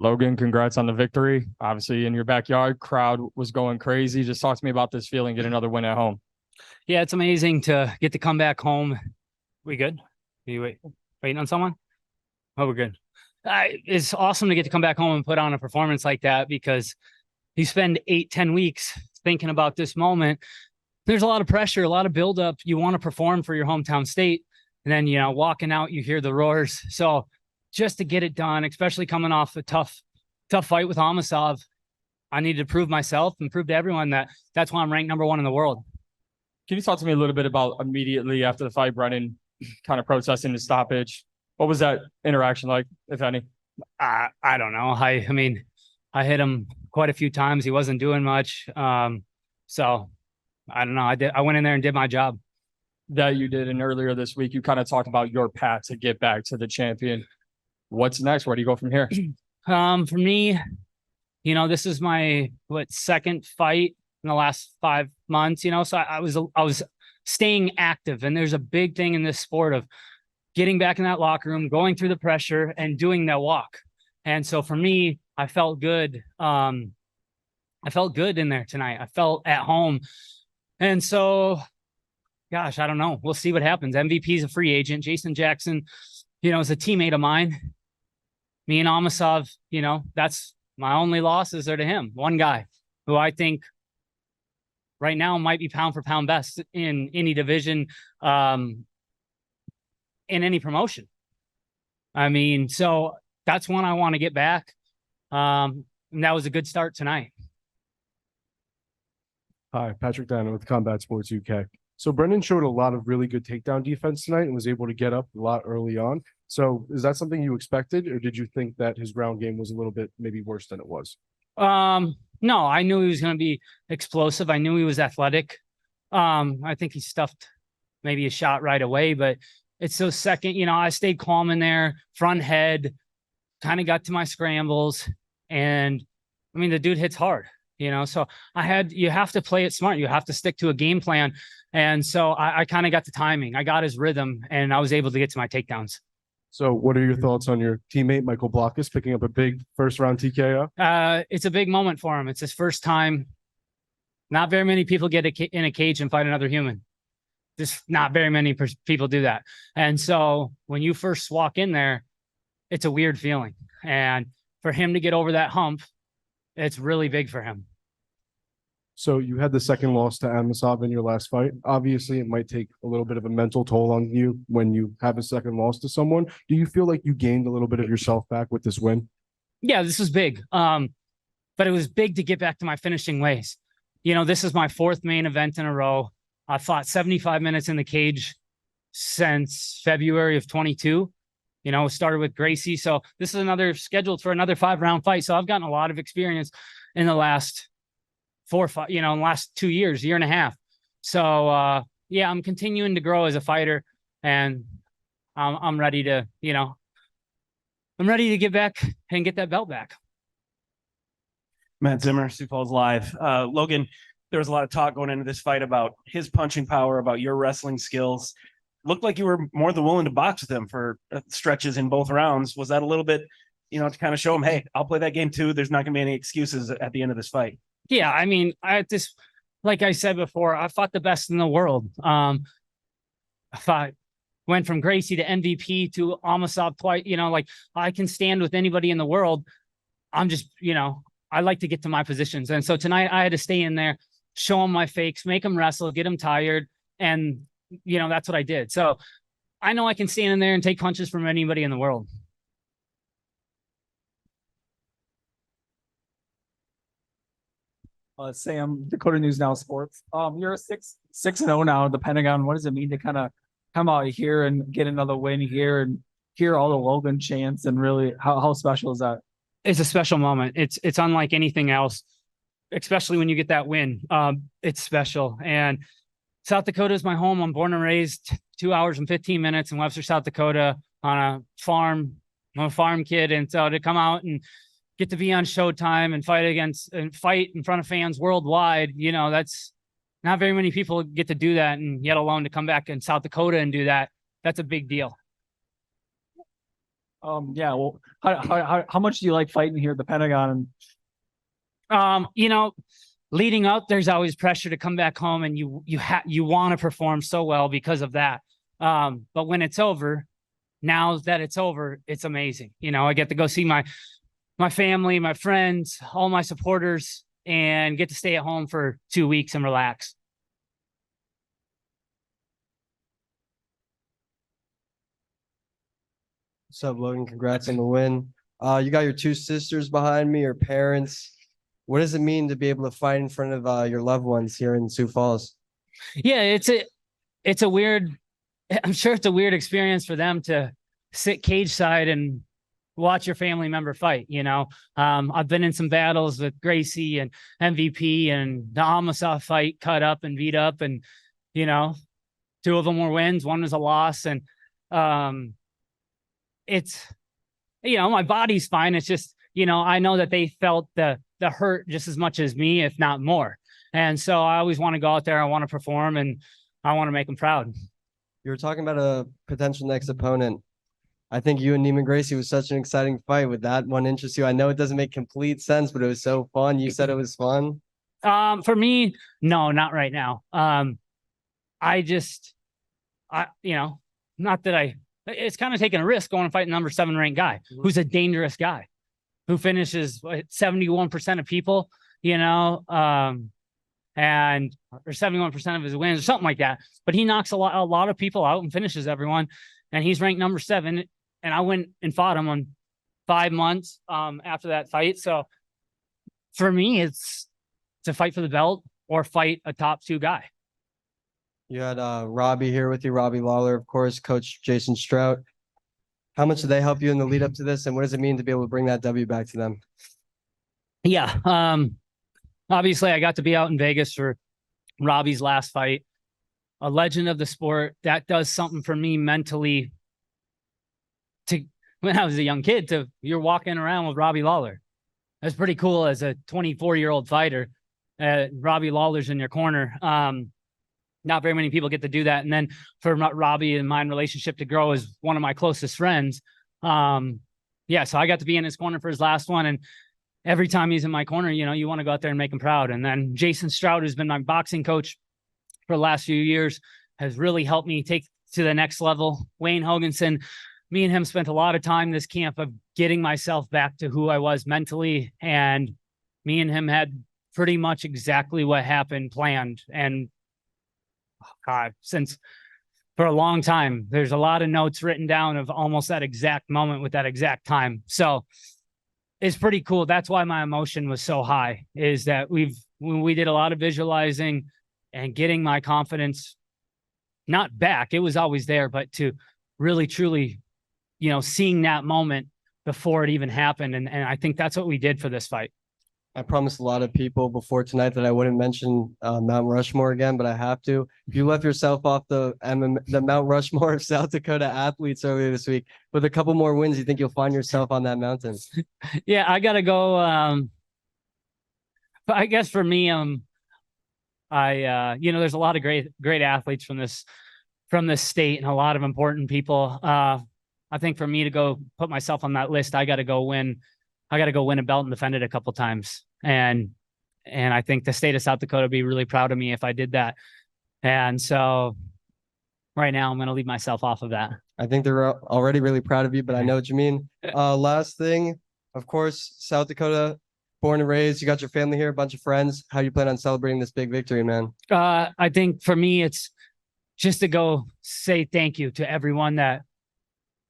Logan, congrats on the victory. Obviously, in your backyard, crowd was going crazy. Just talk to me about this feeling, get another win at home. Yeah, it's amazing to get to come back home. We good? Are you waiting on someone? Oh, we're good. It's awesome to get to come back home and put on a performance like that because you spend 8-10 weeks thinking about this moment. There's a lot of pressure, a lot of buildup. You want to perform for your hometown state. And then, walking out, you hear the roars. So just to get it done, especially coming off a tough fight with Amasov, I needed to prove myself and prove to everyone that that's why I'm ranked number 1 in the world. Can you talk to me a little bit about immediately after the fight, Brennan kind of protesting the stoppage? What was that interaction like, if any? I don't know. I mean, I hit him quite a few times. He wasn't doing much. So I don't know. I went in there and did my job. That you did, and earlier this week, you kind of talked about your path to get back to the champion. What's next? Where do you go from here? For me, this is my second fight in the last 5 months. So I was staying active, and there's a big thing in this sport of getting back in that locker room, going through the pressure, and doing that walk. And so for me, I felt good. I felt good in there tonight. I felt at home, and so. Gosh, I don't know. We'll see what happens. MVP is a free agent. Jason Jackson, is a teammate of mine. Me and Amasov, that's my only losses are to him. One guy who I think right now might be pound for pound best in any division, in any promotion. I mean, so that's one I want to get back. And that was a good start tonight. Hi, Patrick Dano with Combat Sports UK. So Brennan showed a lot of really good takedown defense tonight and was able to get up a lot early on. So is that something you expected, or did you think that his ground game was a little bit maybe worse than it was? No, I knew he was going to be explosive. I knew he was athletic. I think he stuffed maybe a shot right away, but it's so second, I stayed calm in there, front head, kind of got to my scrambles. And I mean, the dude hits hard. So you have to play it smart. You have to stick to a game plan. And so I kind of got the timing. I got his rhythm, and I was able to get to my takedowns. So what are your thoughts on your teammate, Michael Blockus, picking up a big first-round TKO? It's a big moment for him. It's his first time. Not very many people get in a cage and fight another human. Just not very many people do that. And so when you first walk in there, it's a weird feeling. And for him to get over that hump, it's really big for him. So you had the second loss to Amasov in your last fight. Obviously, it might take a little bit of a mental toll on you when you have a second loss to someone. Do you feel like you gained a little bit of yourself back with this win? Yeah, this was big. But it was big to get back to my finishing ways. This is my 4th main event in a row. I fought 75 minutes in the cage since February of 22. Started with Gracie. So this is scheduled for another 5-round fight. So I've gotten a lot of experience in the last 4 or 5, in the last 2 years, year and a half. So, I'm continuing to grow as a fighter, and I'm ready to, I'm ready to get back and get that belt back. Matt Zimmer, Sioux Falls Live. Logan, there was a lot of talk going into this fight about his punching power, about your wrestling skills. Looked like you were more than willing to box with him for stretches in both rounds. Was that a little bit, to kind of show him, hey, I'll play that game too. There's not going to be any excuses at the end of this fight. Yeah, I mean, like I said before, I fought the best in the world. Went from Gracie to MVP to Amasov twice. I can stand with anybody in the world. I'm just, I like to get to my positions. And so tonight I had to stay in there, show them my fakes, make them wrestle, get them tired. And, that's what I did. So I know I can stand in there and take punches from anybody in the world. Sam, Dakota News Now Sports. You're 6-0 now. The Pentagon. What does it mean to kind of come out here and get another win here and hear all the Logan chants? And really, how special is that? It's a special moment. It's unlike anything else, especially when you get that win. It's special. And South Dakota is my home. I'm born and raised 2 hours and 15 minutes in Webster, South Dakota, on a farm. I'm a farm kid, and so to come out and get to be on Showtime and fight in front of fans worldwide, that's not very many people get to do that, and yet alone to come back in South Dakota and do that, that's a big deal. Yeah, well, how much do you like fighting here at the Pentagon? You know, leading up, there's always pressure to come back home, and you want to perform so well because of that. But when it's over, now that it's over, it's amazing. You know, I get to go see my family, my friends, all my supporters, and get to stay at home for 2 weeks and relax. What's up, Logan? Congrats on the win. You got your two sisters behind me, your parents. What does it mean to be able to fight in front of your loved ones here in Sioux Falls? Yeah, it's a weird, I'm sure it's a weird experience for them to sit cage side and watch your family member fight. You know, I've been in some battles with Gracie and MVP, and the Amasa fight, cut up and beat up, and you know, 2 of them were wins, 1 was a loss, and it's, you know, my body's fine. It's just, you know, I know that they felt the hurt just as much as me, if not more. And so I always want to go out there. I want to perform, and I want to make them proud. You were talking about a potential next opponent. I think you and Neiman Gracie was such an exciting fight. Would that one interest you? I know it doesn't make complete sense, but it was so fun. You said it was fun. For me, no, not right now. You know, not that it's kind of taking a risk going and fighting number 7 ranked guy who's a dangerous guy who finishes 71% of people, you know, and or 71% of his wins or something like that. But he knocks a lot of people out and finishes everyone. And he's ranked number 7. And I went and fought him on 5 months after that fight. So for me, it's to fight for the belt or fight a top 2 guy. You had Robbie here with you, Robbie Lawler, of course, Coach Jason Strout. How much did they help you in the lead up to this, and what does it mean to be able to bring that W back to them? Yeah. Obviously, I got to be out in Vegas for Robbie's last fight. A legend of the sport. That does something for me mentally. When I was a young kid, you're walking around with Robbie Lawler. That's pretty cool as a 24-year-old fighter. Robbie Lawler's in your corner. Not very many people get to do that. And then for Robbie and my relationship to grow as one of my closest friends. Yeah, so I got to be in his corner for his last one. And every time he's in my corner, you know, you want to go out there and make him proud. And then Jason Strout, who's been my boxing coach for the last few years, has really helped me take to the next level. Wayne Hoganson, me and him spent a lot of time this camp of getting myself back to who I was mentally. And me and him had pretty much exactly what happened planned. And since for a long time, there's a lot of notes written down of almost that exact moment with that exact time. So it's pretty cool. That's why my emotion was so high, is that we did a lot of visualizing and getting my confidence not back. It was always there, but to really, truly, you know, seeing that moment before it even happened. And I think that's what we did for this fight. I promised a lot of people before tonight that I wouldn't mention Mount Rushmore again, but I have to. You left yourself off the Mount Rushmore of South Dakota athletes earlier this week. With a couple more wins, you think you'll find yourself on that mountain? Yeah, I gotta go. I guess for me, you know, there's a lot of great athletes from this state and a lot of important people. I think for me to go put myself on that list, I got to go win a belt and defend it a couple times. And I think the state of South Dakota would be really proud of me if I did that. And so right now I'm going to leave myself off of that. I think they're already really proud of you, but I know what you mean. Last thing, of course, South Dakota, born and raised, you got your family here, a bunch of friends. How you plan on celebrating this big victory, man? I think for me, it's just to go say thank you to everyone that,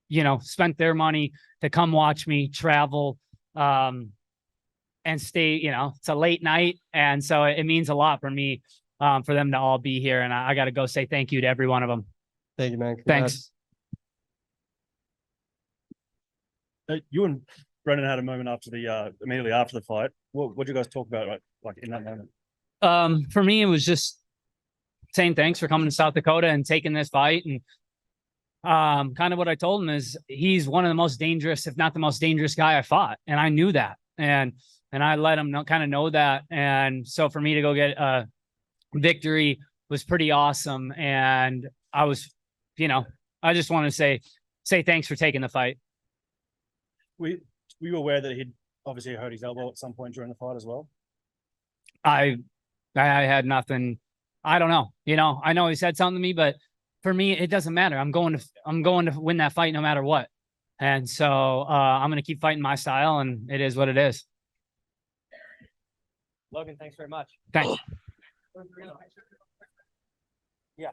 you know, spent their money to come watch me travel, and stay, you know, it's a late night. And so it means a lot for me, for them to all be here. And I got to go say thank you to every one of them. Thank you, man. Thanks. You and Brennan had a moment after immediately after the fight. What did you guys talk about like in that moment? For me, it was just saying thanks for coming to South Dakota and taking this fight. And kind of what I told him is he's one of the most dangerous, if not the most dangerous guy I fought. And I knew that. And I let him know that. And so for me to go get a victory was pretty awesome. And I was, you know, I just want to say thanks for taking the fight. were you aware that he'd obviously hurt his elbow at some point during the fight as well? I had nothing. I don't know. You know, I know he said something to me, but for me, it doesn't matter. I'm going to win that fight no matter what. And so I'm going to keep fighting my style, and it is what it is. Logan, thanks very much. Thanks. Yeah.